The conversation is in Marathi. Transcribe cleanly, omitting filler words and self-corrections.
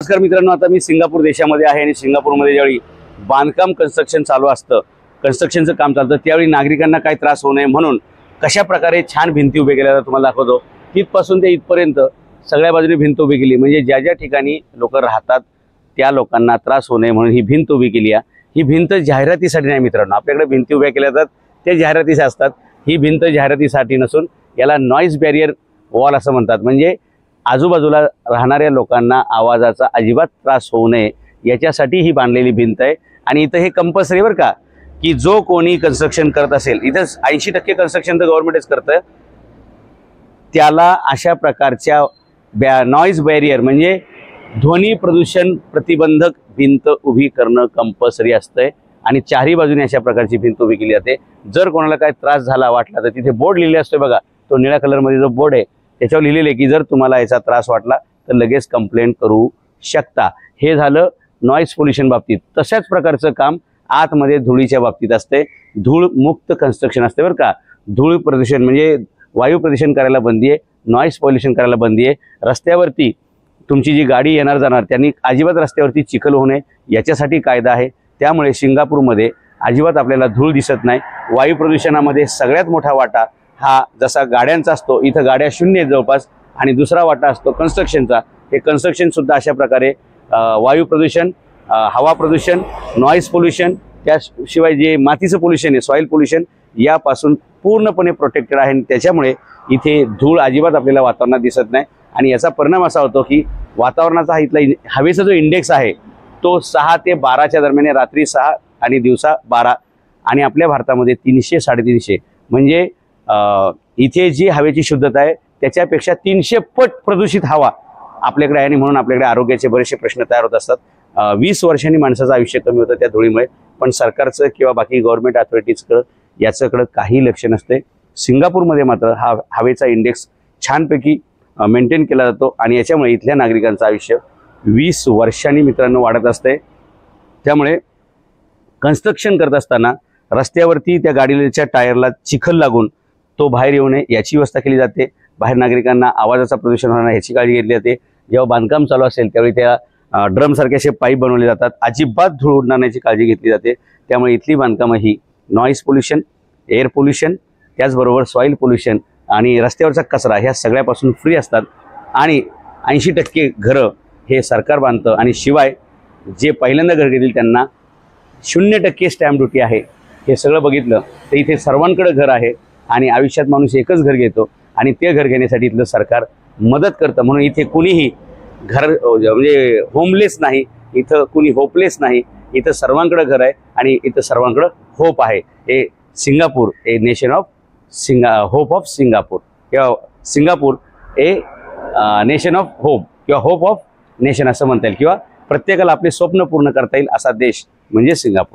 नमस्कार मित्रांनो, आता मी सिंगापूर देशामध्ये आहे आणि सिंगापूरमध्ये ज्यावेळी बांधकाम कन्स्ट्रक्शन चालू असतं, कन्स्ट्रक्शनचं काम चालतं, त्यावेळी नागरिकांना काही त्रास होऊ नये म्हणून कशा प्रकारे छान भिंती उभे केल्या तुम्हाला दाखवतो। तिथपासून ते इथपर्यंत सगळ्या बाजूने भिंत उभी केली, म्हणजे ज्या ज्या ठिकाणी लोक राहतात त्या लोकांना त्रास होऊ नये म्हणून ही भिंत उभी केली आहे। ही भिंत जाहिरातीसाठी नाही मित्रांनो, आपल्याकडे भिंती उभ्या केल्या जातात त्या जाहिरातीसाठी असतात। ही भिंत जाहिरातीसाठी नसून याला नॉईज बॅरियर वॉल असं म्हणतात, म्हणजे आजूबाजूला राहणाऱ्या लोकांना आवाजाचा अजिबात त्रास होऊ नये याच्यासाठी ही बांधलेली भिंत आहे। आणि इथं हे कंपल्सरी बरं का, की जो कोणी कन्स्ट्रक्शन करत असेल, इथं 80% कन्स्ट्रक्शन तर गव्हर्नमेंटच करतं, त्याला अशा प्रकारच्या नॉईज बॅरियर म्हणजे ध्वनी प्रदूषण प्रतिबंधक भिंत उभी करणं कंपल्सरी असतंय। आणि चारही बाजूने अशा प्रकारची भिंत उभी केली जाते। जर कोणाला काय त्रास झाला वाटला तर तिथे बोर्ड लिहिले असतोय बघा, तो निळ्या कलरमध्ये जो बोर्ड आहे त्याच्यावर लिहिलेले की जर तुम्हाला याचा त्रास वाटला तर लगेच कंप्लेंट करू शकता। हे झालं नॉईज पोल्युशन बाबतीत। तशाच प्रकारचं काम आतमध्ये धुळीच्या बाबतीत असते। धूळ मुक्त कन्स्ट्रक्शन असते बरं का। धूळ प्रदूषण म्हणजे वायू प्रदूषण करायला बंदी आहे, नॉईज पोल्युशन करायला बंदी आहे। रस्त्यावरती तुमची जी गाडी येणार जाणार त्यांनी अजिबात रस्त्यावरती चिखल होऊ नये याच्यासाठी कायदा आहे। त्यामुळे सिंगापूरमध्ये अजिबात आपल्याला धूळ दिसत नाही। वायू प्रदूषणामध्ये सगळ्यात मोठा वाटा हा जसा गाड्यांचा असतो, इथं गाड्या शून्य आहेत जवळपास, आणि दुसरा वाटा असतो कन्स्ट्रक्शनचा। हे कन्स्ट्रक्शन सुद्धा अशा प्रकारे वायू प्रदूषण, हवा प्रदूषण, नॉईज पोल्युशन, त्याशिवाय जे मातीचं पोल्युशन आहे सॉइल पोल्युशन यापासून पूर्णपणे प्रोटेक्टेड आहे। त्याच्यामुळे इथे धूळ अजिबात आपल्याला वातावरणात दिसत नाही। आणि याचा परिणाम असा होतो की वातावरणाचा हा इथला हवेचा जो इंडेक्स आहे तो 6 ते 12च्या दरम्यान, रात्री 6 आणि दिवसा 12, आणि आपल्या भारतामध्ये 300 350 म्हणजे इथे जी हवेची शुद्धता आहे त्याच्यापेक्षा 300 पट प्रदूषित हवा आपल्याकडे आहे। आणि म्हणून आपल्याकडे आरोग्याचे बरेचसे प्रश्न तयार होत असतात। 20 वर्षांनी माणसाचं आयुष्य कमी होतं त्या धुळीमुळे, पण सरकारचं किंवा बाकी गव्हर्नमेंट अथॉरिटीजकडं याच्याकडं काही लक्ष नसते। सिंगापूरमध्ये मात्र हा हवेचा इंडेक्स छानपैकी मेंटेन केला जातो आणि याच्यामुळे इथल्या नागरिकांचं आयुष्य 20 वर्षांनी मित्रांनो वाढत असते। त्यामुळे कन्स्ट्रक्शन करत असताना रस्त्यावरती त्या गाडीच्या टायरला चिखल लागून तो बाहेर येऊ नये याची व्यवस्था केली जाते। बाहेर नागरिकांना आवाजाचा प्रदूषण होणार याची काळजी घेतली जाते। जेव्हा बांधकाम चालू असेल त्यावेळी त्या ड्रमसारखे असे पाईप बनवले जातात, अजिबात धूळ उडणार नाही याची काळजी घेतली जाते। त्यामुळे इथली बांधकामं ही नॉईज पोल्युशन, एअर पोल्युशन, त्याचबरोबर सॉइल पोल्युशन आणि रस्त्यावरचा कचरा ह्या सगळ्यापासून फ्री असतात। आणि 80% घरं हे सरकार बांधतं, आणि शिवाय जे पहिल्यांदा घर घेतील त्यांना 0% स्टॅम्प ड्युटी आहे। हे सगळं बघितलं तर इथे सर्वांकडे घर आहे आणि आयुष्यात माणूस एकच घर घेतो आणि ते घर घेण्यासाठी इथलं सरकार मदत करतं। म्हणून इथे कुणीही घर म्हणजे होमलेस नाही, इथं कुणी होपलेस नाही, इथं सर्वांकडे घर आहे आणि इथं सर्वांकडे होप आहे। हे Singapore a nation of hope of Singapore, किंवा Singapore a nation of hope किंवा होप ऑफ नेशन असं म्हणता येईल, किंवा प्रत्येकाला आपले स्वप्न पूर्ण करता येईल असा देश म्हणजे सिंगापूर।